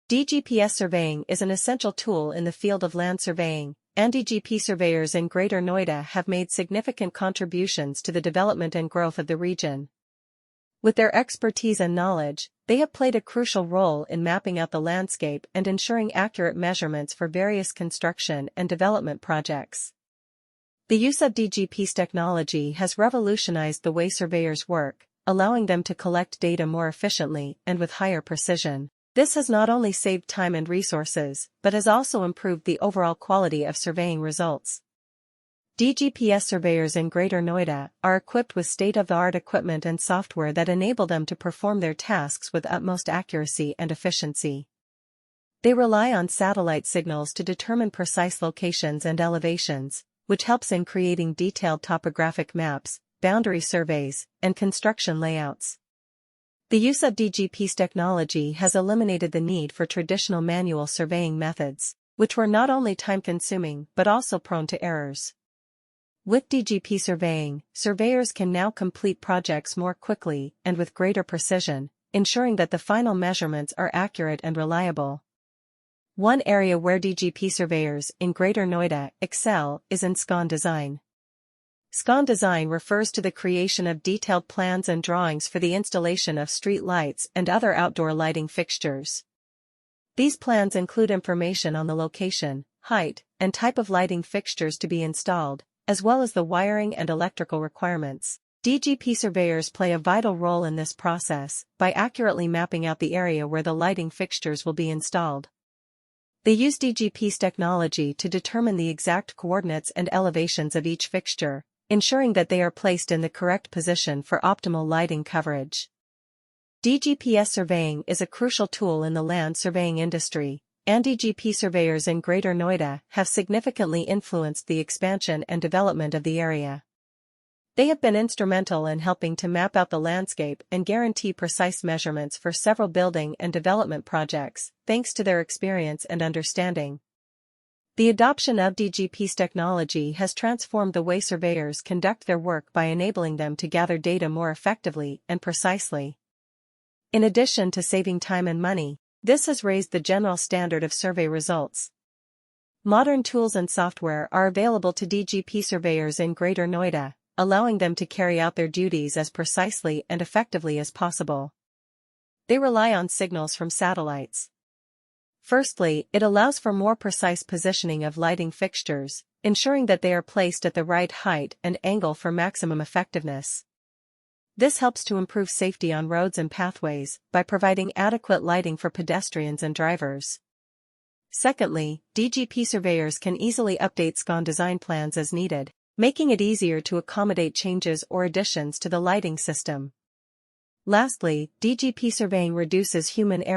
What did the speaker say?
DGPS surveying is an essential tool in the field of land surveying, and DGP surveyors in Greater Noida have made significant contributions to the development and growth of the region. With their expertise and knowledge, they have played a crucial role in mapping out the landscape and ensuring accurate measurements for various construction and development projects. The use of DGPStechnology has revolutionized the way surveyors work, allowing them to collect data more efficiently and with higher precision. This has not only saved time and resources, but has also improved the overall quality of surveying results. DGPS surveyors in Greater Noida are equipped with state-of-the-art equipment and software that enable them to perform their tasks with utmost accuracy and efficiency. They rely on satellite signals to determine precise locations and elevations, which helps in creating detailed topographic maps, boundary surveys, and construction layouts. The use of DGPStechnology has eliminated the need for traditional manual surveying methods, which were not only time-consuming but also prone to errors. With DGP surveying, surveyors can now complete projects more quickly and with greater precision, ensuring that the final measurements are accurate and reliable. One area where DGP surveyors in Greater Noida excel is in SCON design. SCON design refers to the creation of detailed plans and drawings for the installation of street lights and other outdoor lighting fixtures. These plans include information on the location, height, and type of lighting fixtures to be installed, as well as the wiring and electrical requirements. DGP surveyors play a vital role in this process by accurately mapping out the area where the lighting fixtures will be installed. They use DGPStechnology to determine the exact coordinates and elevations of each fixture, ensuring that they are placed in the correct position for optimal lighting coverage. DGPS surveying is a crucial tool in the land surveying industry, and DGP surveyors in Greater Noida have significantly influenced the expansion and development of the area. They have been instrumental in helping to map out the landscape and guarantee precise measurements for several building and development projects, thanks to their experience and understanding. The adoption of DGPStechnology has transformed the way surveyors conduct their work by enabling them to gather data more effectively and precisely. In addition to saving time and money, this has raised the general standard of survey results. Modern tools and software are available to DGP surveyors in Greater Noida, allowing them to carry out their duties as precisely and effectively as possible. They rely on signals from satellites. Firstly, it allows for more precise positioning of lighting fixtures, ensuring that they are placed at the right height and angle for maximum effectiveness. This helps to improve safety on roads and pathways by providing adequate lighting for pedestrians and drivers. Secondly, DGP surveyors can easily update SCON design plans as needed, making it easier to accommodate changes or additions to the lighting system. Lastly, DGP surveying reduces human error